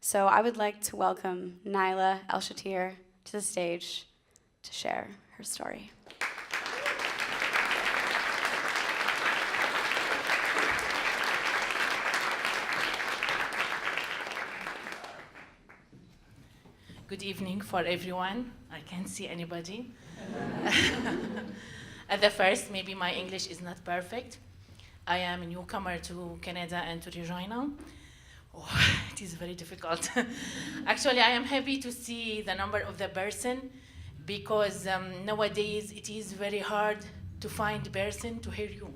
So I would like to welcome Naeila Alshatir to the stage to share her story. Good evening for everyone. I can't see anybody. At the first, maybe my English is not perfect. I am a newcomer to Canada and to Regina. Oh, it is very difficult. Actually, I am happy to see the number of the person because nowadays it is very hard to find a person to hear you.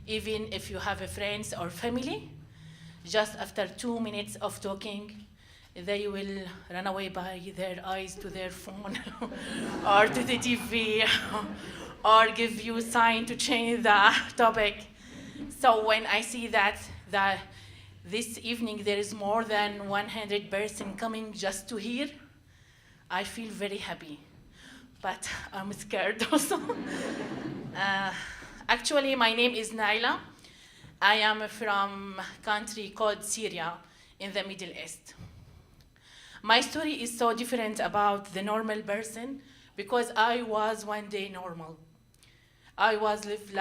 Even if you have a friends or family, just after 2 minutes of talking, they will run away by their eyes to their phone or to the TV or give you a sign to change the topic. So when I see that this evening there is more than 100 person coming just to hear, I feel very happy, but I'm scared also. Actually, my name is Naeila. I am from a country called Syria in the Middle East. My story is so different about the normal person because I was one day normal. I was live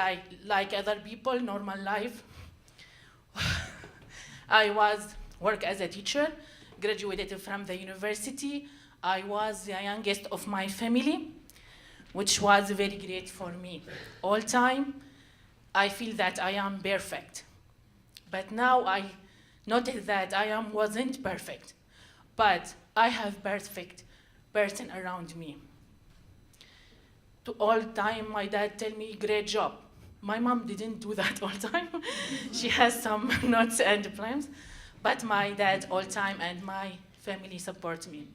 like other people, normal life. I was work as a teacher, graduated from the university. I was the youngest of my family, which was very great for me. All time, I feel that I am perfect. But now I noticed that I wasn't perfect. But I have perfect person around me. To all time, my dad tell me, great job. My mom didn't do that all time. She has some notes and plans, but my dad all time and my family support me.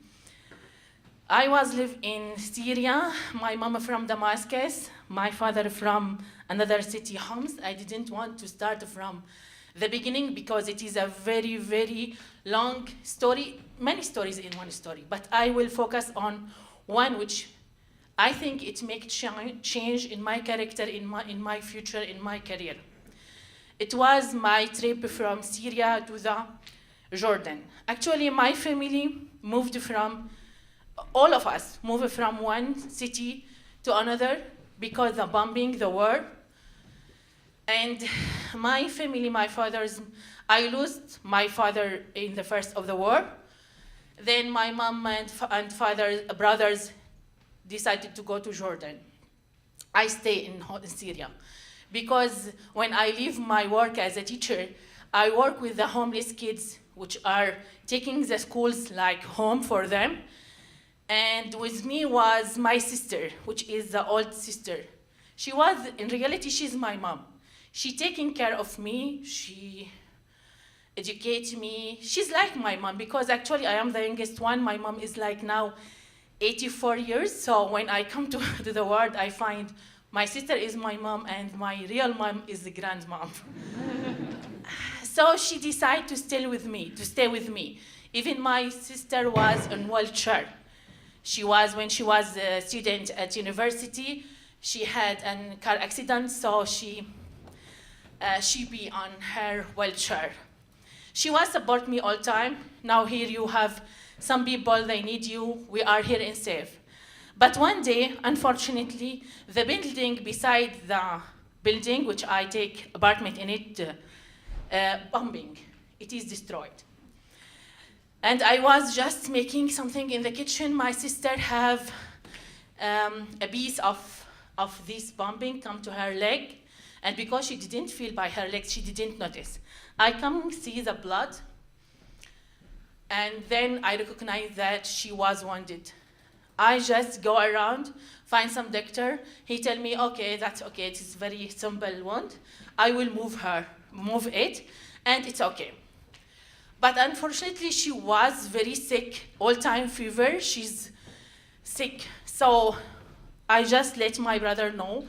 I was live in Syria, my mom from Damascus, my father from another city, Homs. I didn't want to start from the beginning because it is a very, very long story, many stories in one story, but I will focus on one which I think it makes change in my character, in my future, in my career. It was my trip from Syria to the Jordan. Actually, my family moved from, all of us moved from one city to another because the bombing, the war. And my family, I lost my father in the first of the war. Then my mom and father, brothers decided to go to Jordan. I stay in Syria because when I leave my work as a teacher, I work with the homeless kids, which are taking the schools like home for them. And with me was my sister, which is the old sister. In reality, she's my mom. She taking care of me, she educates me. She's like my mom because actually I am the youngest one. My mom is like now 84 years. So when I come to the world, I find my sister is my mom and my real mom is the grandmom. So she decided to stay with me. Even my sister was in wheelchair. When she was a student at university, she had a car accident, so she be on her wheelchair. She was support me all time. Now here you have some people, they need you. We are here in safe. But one day, unfortunately, the building beside the building, which I take apartment in it, bombing. It is destroyed. And I was just making something in the kitchen. My sister have a piece of this bombing come to her leg. And because she didn't feel by her legs, she didn't notice. I come see the blood, and then I recognize that she was wounded. I just go around, find some doctor. He tell me, okay, that's okay. It is very simple wound. I will move it, and it's okay. But unfortunately, she was very sick, all-time fever. She's sick. So I just let my brother know.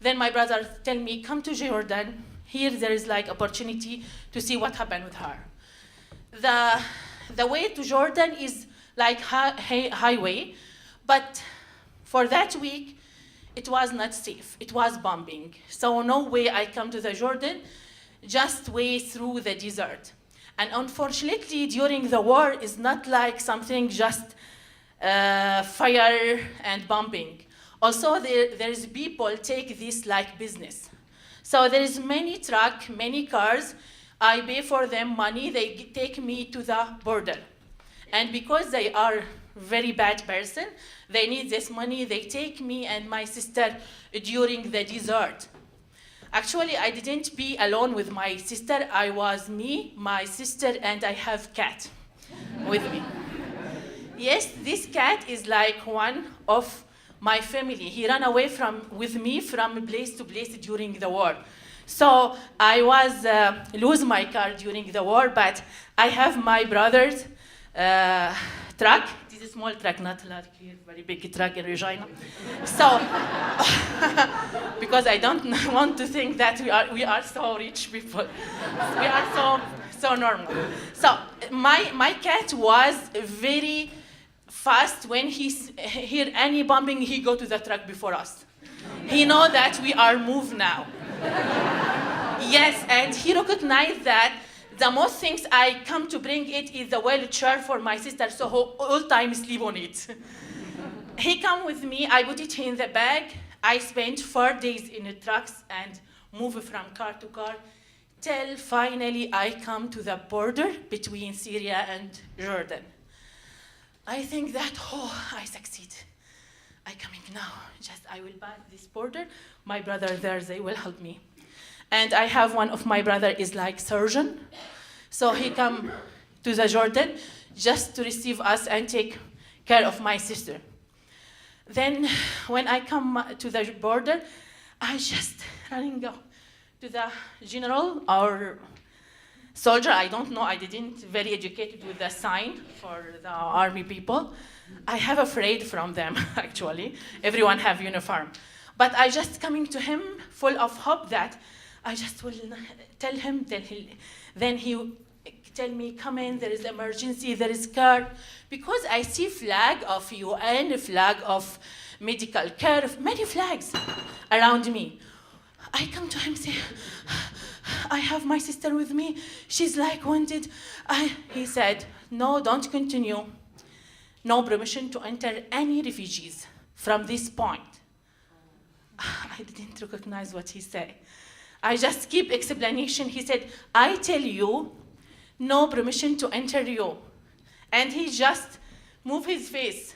Then my brother tell me, come to Jordan. Here there is like opportunity to see what happened with her. The way to Jordan is like highway, but for that week, it was not safe. It was bombing. So no way I come to the Jordan, just way through the desert. And unfortunately, during the war, it's not like something just fire and bombing. Also, there's people take this like business. So there is many truck, many cars. I pay for them money. They take me to the border. And because they are very bad person, they need this money. They take me and my sister during the desert. Actually, I didn't be alone with my sister. I was me, my sister, and I have cat with me. Yes, this cat is like one of my family. He ran away with me from place to place during the war. So I was lose my car during the war, but I have my brother's truck. This is a small truck, not like a very big truck in Regina. So, because I don't want to think that we are so rich people. We are so normal. So my cat was very fast. When he hear any bombing, he go to the truck before us. He know that we are moved now. Yes, and he recognized that the most things I come to bring it is the wheelchair for my sister, so he all time sleep on it. He come with me, I put it in the bag. I spent 4 days in the trucks and move from car to car, till finally I come to the border between Syria and Jordan. I think that, I succeed. I coming now, just I will pass this border. My brother there, they will help me. And I have one of my brother is like surgeon. So he come to the Jordan just to receive us and take care of my sister. Then when I come to the border, I just running go to the general or soldier. I don't know, I didn't very educated with the sign for the army people. I have afraid from them actually. Everyone have uniform. But I just coming to him full of hope that I just will tell him, then he tell me, come in, there is emergency, there is car. Because I see flag of UN, flag of medical care, many flags around me. I come to him, say, I have my sister with me, she's like wounded. He said, no, don't continue. No permission to enter any refugees from this point. I didn't recognize what he said. I just keep explanation. He said, I tell you, no permission to enter you. And he just moved his face.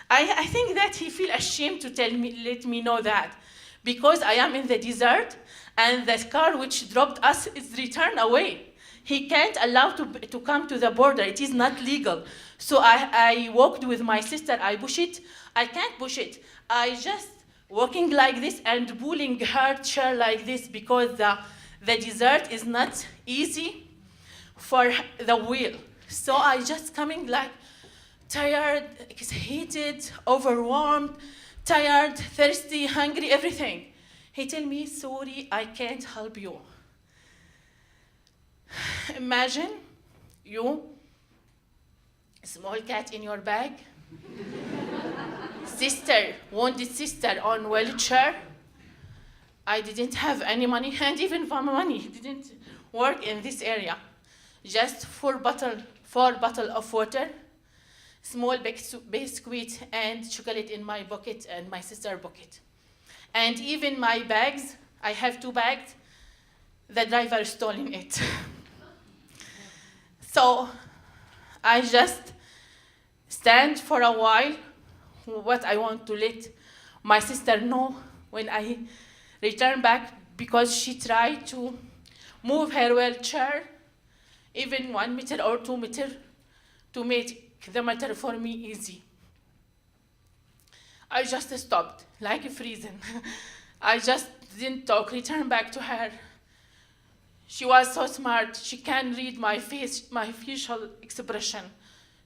I think that he feel ashamed to let me know that. Because I am in the desert, and the car which dropped us is returned away. He can't allow to come to the border. It is not legal. So I walked with my sister. I push it. I can't push it. I just walking like this and pulling her chair like this because the desert is not easy for the wheel. So I just coming like tired, heated, overwhelmed, tired, thirsty, hungry, everything. He tell me, sorry, I can't help you. Imagine you, small cat in your bag, sister, wounded sister on wheelchair. I didn't have any money, and even for money didn't work in this area. Just 4 bottles of water, small biscuit and chocolate in my pocket and my sister's pocket. And even my bags, I have 2 bags, the driver stolen it. So I just stand for a while. What I want to let my sister know when I return back, because she tried to move her wheelchair even 1 meter or 2 meters to make the matter for me easy. I just stopped, like freezing. I just didn't talk, return back to her. She was so smart, she can read my face, my facial expression.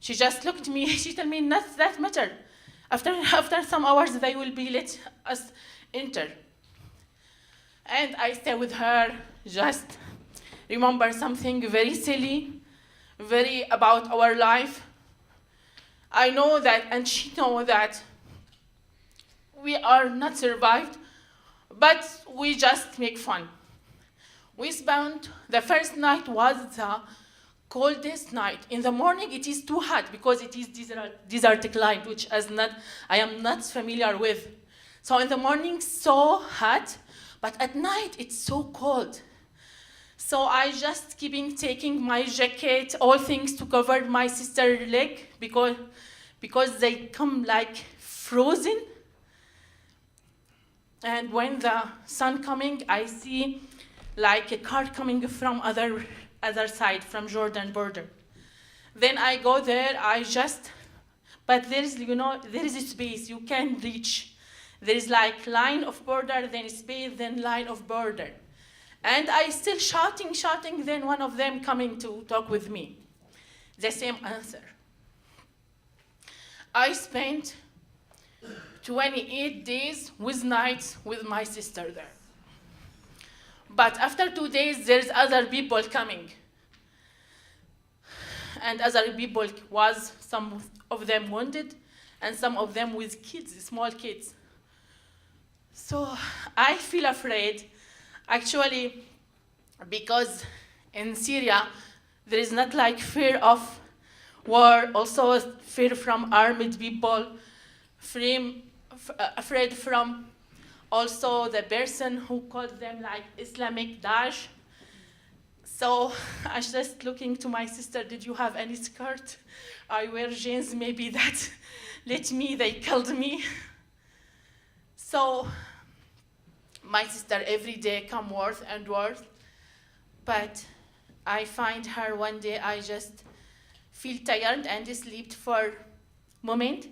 She just looked at me, she told me, not that matter. After some hours, they will be let us enter. And I stay with her, just remember something very silly, very about our life. I know that, and she know that we are not survived, but we just make fun. We spent, the first night was the coldest night. In the morning, it is too hot because it is desert climate, which I am not familiar with. So in the morning, so hot, but at night, it's so cold. So I just taking my jacket, all things to cover my sister's leg because they come like frozen. And when the sun coming, I see like a car coming from other side, from Jordan border. Then I go there, but there is a space you can reach. There is like line of border, then space, then line of border. And I still shouting, then one of them coming to talk with me. The same answer. I spent 28 days with nights with my sister there. But after 2 days, there's other people coming. And other people some of them wounded, and some of them with kids, small kids. So I feel afraid, actually, because in Syria, there is not like fear of war, also fear from armed people, afraid from also the person who called them like Islamic Daesh. So I was just looking to my sister, did you have any skirt? I wear jeans, maybe that they killed me. So my sister every day come worse and worse, but I find her one day, I just feel tired and slept for a moment.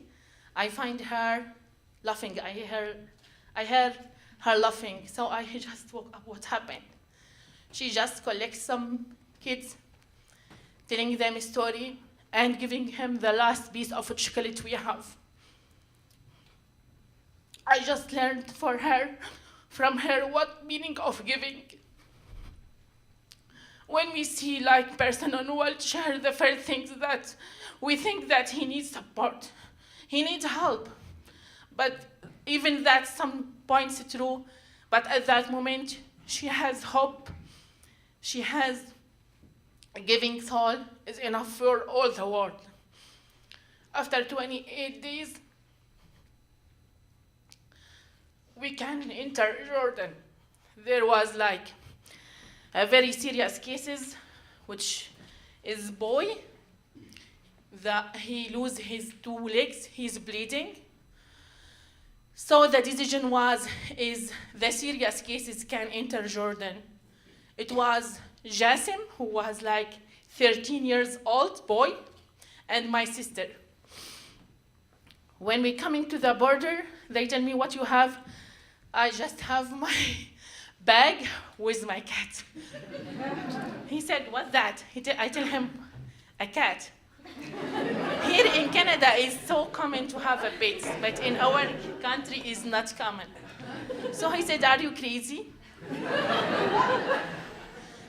I find her laughing, I heard her laughing, so I just woke up, what happened? She just collects some kids, telling them a story, and giving him the last piece of chocolate we have. I just learned from her what meaning of giving. When we see like person on wheelchair, the first things that we think that he needs support, he needs help. But even that some points true, but at that moment, she has hope. She has a giving soul is enough for all the world. After 28 days, we can enter Jordan. There was like a very serious cases, which is boy. He lose his 2 legs, he's bleeding. So the decision is the serious cases can enter Jordan. It was Jassim, who was like 13 years old boy, and my sister. When we coming to the border, they tell me, what you have? I just have my bag with my cat. He said, what's that? I tell him, a cat. Here in Canada, it's so common to have a pet, but in our country, it's not common. So he said, are you crazy?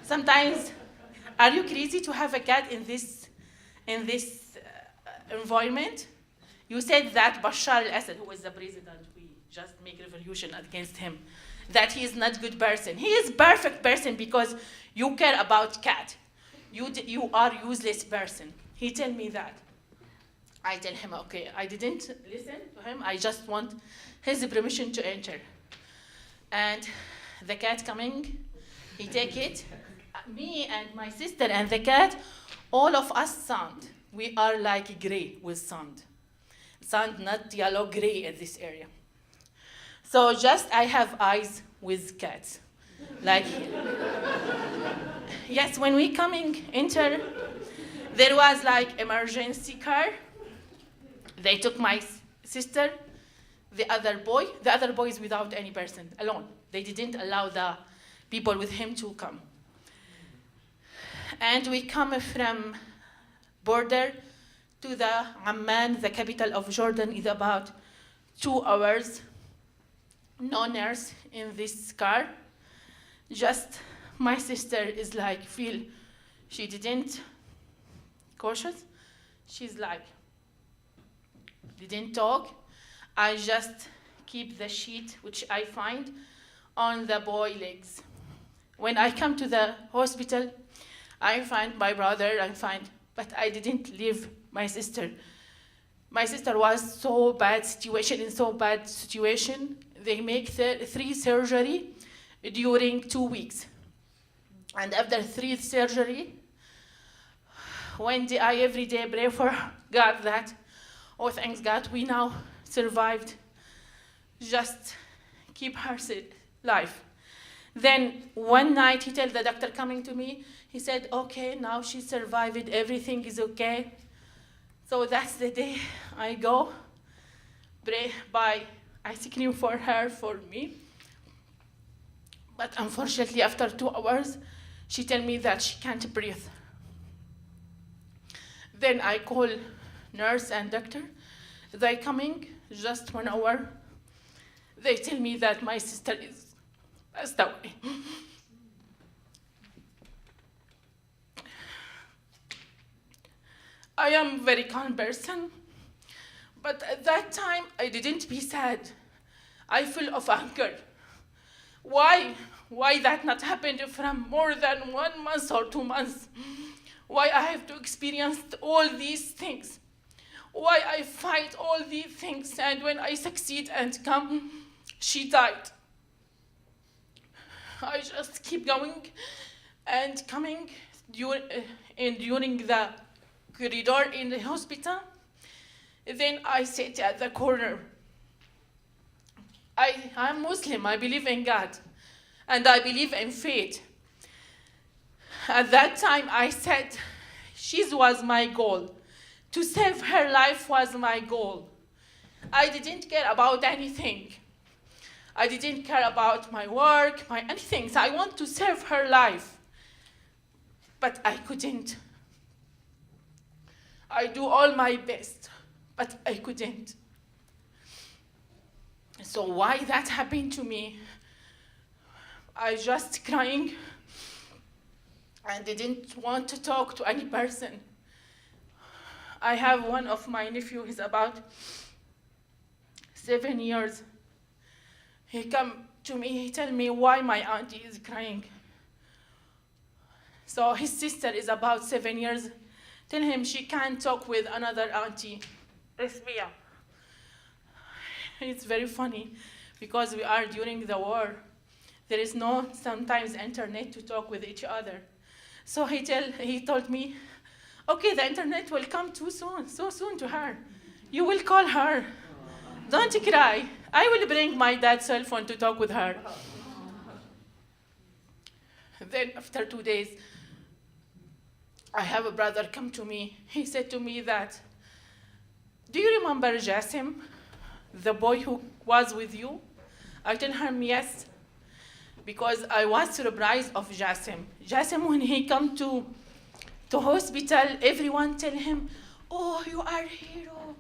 Sometimes, are you crazy to have a cat in this environment? You said that Bashar al-Assad, who was the president, we just make revolution against him, that he is not good person. He is perfect person because you care about cat. You are useless person. He tell me that. I tell him, okay, I didn't listen to him. I just want his permission to enter. And the cat coming, he take it. Me and my sister and the cat, all of us sand. We are like gray with sand. Sand, not yellow, gray in this area. So just I have eyes with cats. Like, yes, when we enter, there was like emergency car. They took my sister, the other boy is without any person, alone. They didn't allow the people with him to come. And we come from border to the Amman, the capital of Jordan, is about 2 hours. No nurse in this car. Just my sister is like, she didn't cautious. She's like, didn't talk. I just keep the sheet, which I find, on the boy legs. When I come to the hospital, I find my brother, but I didn't leave my sister. My sister was so bad situation. They make 3 surgery during 2 weeks. And after 3 surgery, I every day pray for God that, oh, thanks God, we now survived. Just keep her alive. Then one night he told the doctor coming to me, he said, okay, now she survived, everything is okay. So that's the day I go, pray, buy ice cream for her, for me. But unfortunately, after 2 hours, she told me that she can't breathe. Then I call nurse and doctor. They coming, just 1 hour. They tell me that my sister is passed away. I am a very calm person, but at that time I didn't be sad. I feel of anger. Why? Why that not happened from more than 1 month or 2 months? Why I have to experience all these things? Why I fight all these things, and when I succeed and come, she died. I just keep going and coming during the corridor in the hospital. Then I sit at the corner. I'm Muslim, I believe in God, and I believe in faith. At that time I said, she was my goal. To save her life was my goal. I didn't care about anything. I didn't care about my work, anything. So I want to save her life. But I couldn't. I do all my best, but I couldn't. So why that happened to me? I just crying and didn't want to talk to any person. I have one of my nephew, he's about 7 years. He come to me, he tell me why my auntie is crying. So his sister is about 7 years. Tell him she can't talk with another auntie. Resmia. It's very funny because we are during the war. There is no sometimes internet to talk with each other. So he told me, okay, the internet will come so soon to her. You will call her. Don't cry. I will bring my dad's cell phone to talk with her. Then after 2 days, I have a brother come to me. He said to me that, do you remember Jassim, the boy who was with you? I tell him yes, because I was surprised of Jassim. Jassim, when he come to hospital, everyone tell him, oh, you are a hero.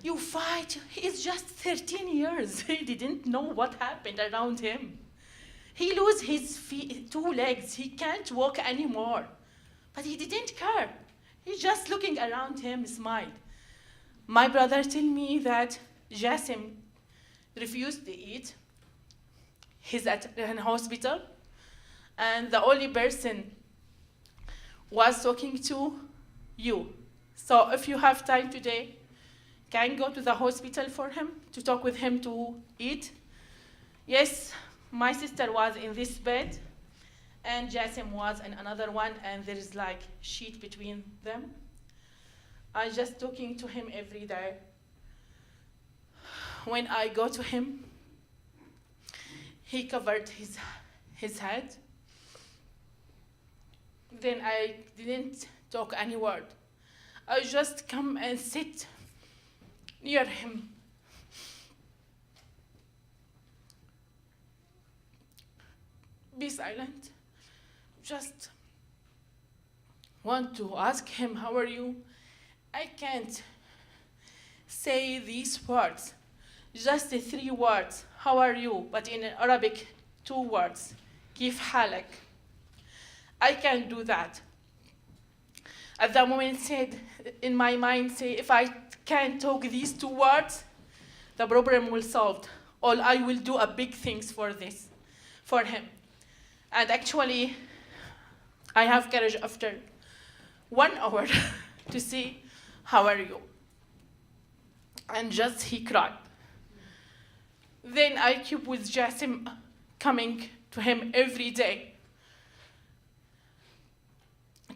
You fight. He's just 13 years. He didn't know what happened around him. He lose his 2 legs. He can't walk anymore. But he didn't care. He's just looking around him, smiled. My brother tell me that Jassim refused to eat. He's at an hospital. And the only person was talking to you. So if you have time today, can you go to the hospital for him, to talk with him to eat? Yes, my sister was in this bed, and Jassim was in another one, and there is like sheet between them. I just talking to him every day. When I go to him, he covered his head. Then I didn't talk any word. I just come and sit near him. Be silent. Just want to ask him, how are you? I can't say these words, just 3 words, how are you? But in Arabic, 2 words, كيف حالك? I can't do that. At that moment, said in my mind, if I can't talk these 2 words, the problem will solve. Or I will do a big things for him. And actually, I have courage after 1 hour to say, how are you? And just he cried. Then I keep with Jassim, coming to him every day,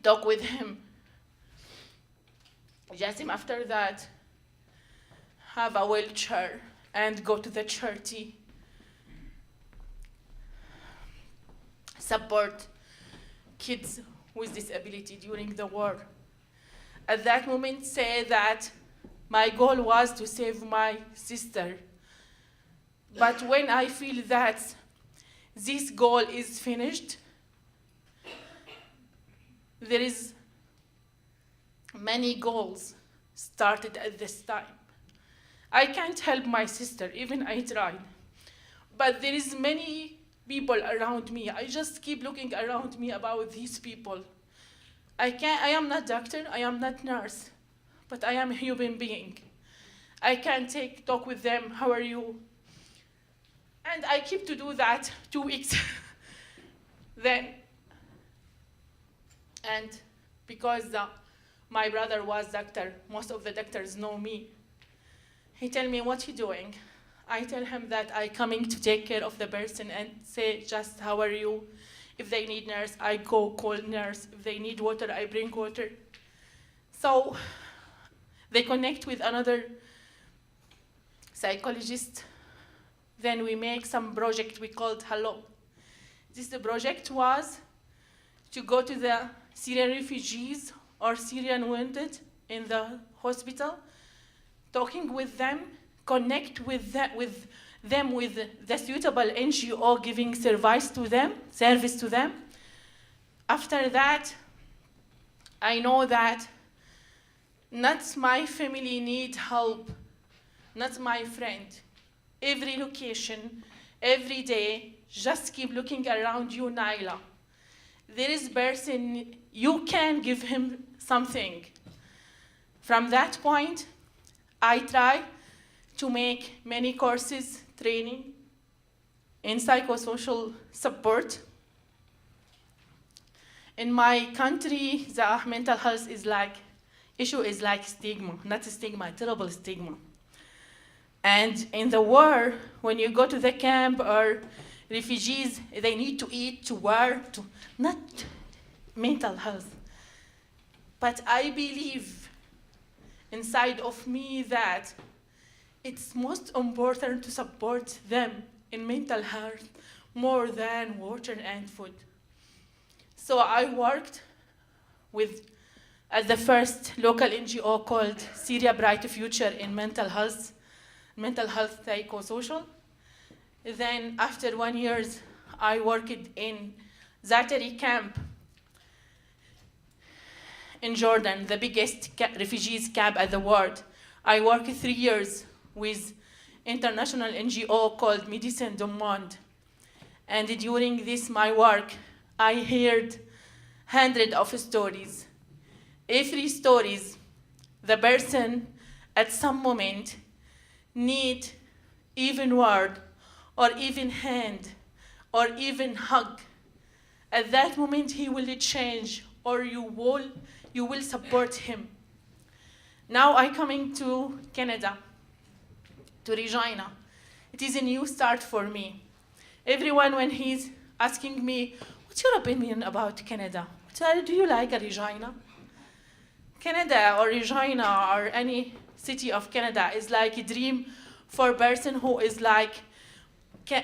talk with him. Jassim after that have a wheelchair and go to the charity, support kids with disability during the war. At that moment say that my goal was to save my sister. But when I feel that this goal is finished, there is many goals started at this time. I can't help my sister, even I tried. But there is many people around me. I just keep looking around me about these people. I am not doctor, I am not nurse, but I am a human being. I can talk with them, how are you? And I keep to do that 2 weeks. Then, and because my brother was doctor, most of the doctors know me. He tell me, what you doing? I tell him that I coming to take care of the person and say just how are you? If they need nurse, I go call nurse. If they need water, I bring water. So they connect with another psychologist. Then we make some project we called Hello. This project was to go to the Syrian refugees or Syrian wounded in the hospital, talking with them, connect with them with the suitable NGO giving service to them. After that, I know that not my family need help, not my friend. Every location, every day, just keep looking around you, Naeila. There is person, you can give him something. From that point, I try to make many courses, training in psychosocial support. In my country, the mental health issue is like stigma, not a stigma, terrible stigma. And in the war, when you go to the camp or refugees, they need to eat, to wear, not mental health. But I believe inside of me that it's most important to support them in mental health more than water and food. So I worked at the first local NGO called Syria Bright Future in mental health psychosocial. Then after 1 year, I worked in Zaatari camp in Jordan, the biggest refugees camp at the world. I worked 3 years with international NGO called Medicine du Monde. And during this, my work, I heard hundreds of stories. Every stories, the person at some moment need even word, or even hand, or even hug. At that moment, he will change, or you will support him. Now I coming to Canada, to Regina. It is a new start for me. Everyone, when he's asking me, what's your opinion about Canada? Do you like Regina? Canada or Regina or any city of Canada is like a dream for a person who is like,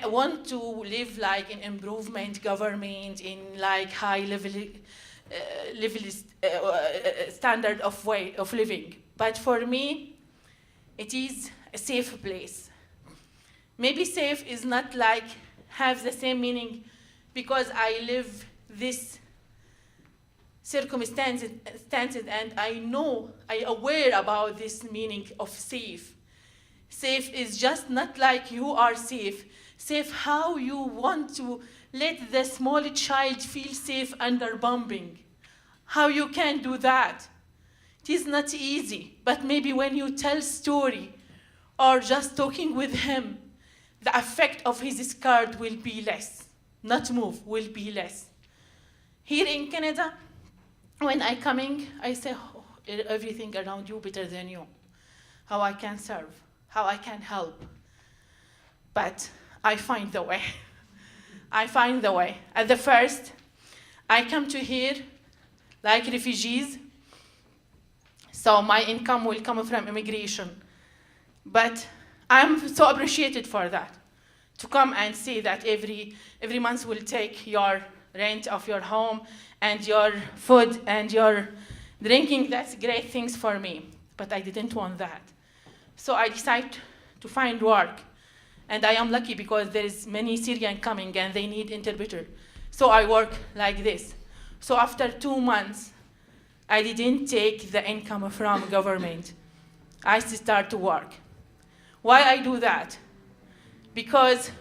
want to live like in improvement government, in like high level standard of way of living. But for me, it is a safe place. Maybe safe is not like have the same meaning because I live this circumstances and I aware about this meaning of safe. Safe is just not like you are safe. Safe how you want to let the small child feel safe under bombing. How you can do that? It is not easy, but maybe when you tell story or just talking with him, the effect of his scar will be less. Not move, will be less. Here in Canada, when I coming, I say, oh, everything around you better than you. How I can serve, how I can help. But I find the way. I find the way. At the first, I come to here like refugees, so my income will come from immigration. But I'm so appreciated for that, to come and see that every month will take your rent of your home and your food and your drinking. That's great things for me, but I didn't want that. So I decided to find work. And I am lucky because there is many Syrian coming and they need interpreter. So I work like this. So after 2 months, I didn't take the income from government. I start to work. Why I do that? Because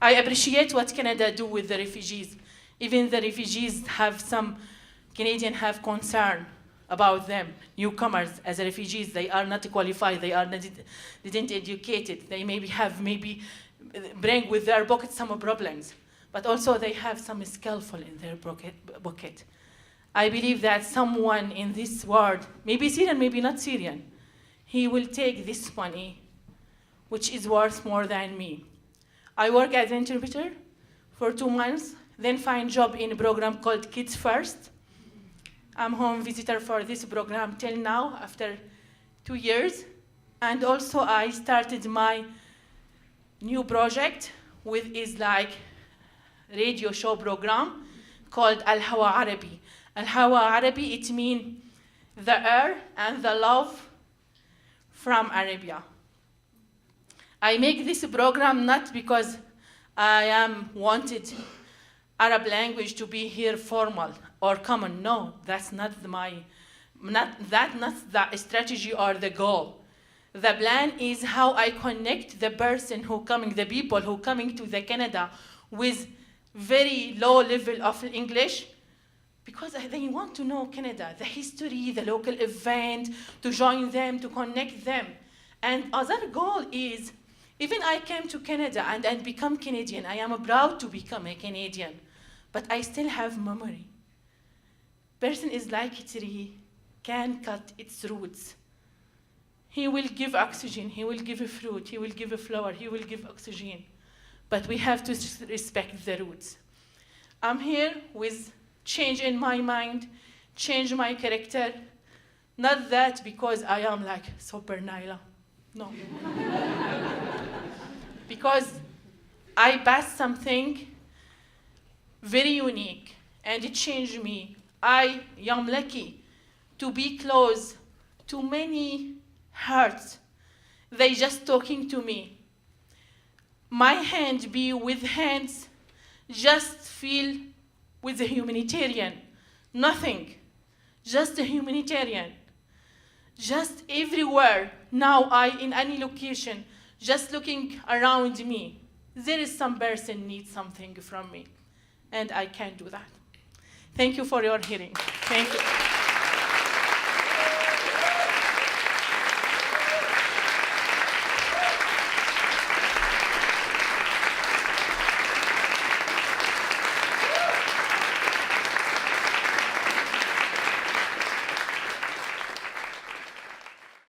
I appreciate what Canada do with the refugees. Even the refugees have some, Canadians have concern about them, newcomers as refugees. They are not qualified, they are not, didn't educated. They maybe bring with their pocket some problems, but also they have some skillful in their pocket. I believe that someone in this world, maybe Syrian, maybe not Syrian, he will take this money, which is worth more than me. I work as an interpreter for 2 months, then find job in a program called Kids First. I'm home visitor for this program till now, after 2 years. And also I started my new project, which is like radio show program called Al-Hawa Arabi. Al-Hawa Arabi, it means the air and the love from Arabia. I make this program not because I am wanted Arab language to be here formal or common. No, that's not the strategy or the goal. The plan is how I connect the person who coming, the people who coming to the Canada with very low level of English, because they want to know Canada, the history, the local event, to join them, to connect them. And other goal is, even I came to Canada and become Canadian, I am proud to become a Canadian, but I still have memory. Person is like a tree, can cut its roots. He will give oxygen, he will give a fruit, he will give a flower, he will give oxygen. But we have to respect the roots. I'm here with change in my mind, change my character. Not that because I am like super Naeila, no. Because I passed something very unique and it changed me. I am lucky to be close to many hearts. They just talking to me. My hand be with hands, just feel with a humanitarian. Nothing, just a humanitarian. Just everywhere, now in any location, just looking around me, there is some person needs something from me, and I can do that. Thank you for your hearing. Thank you.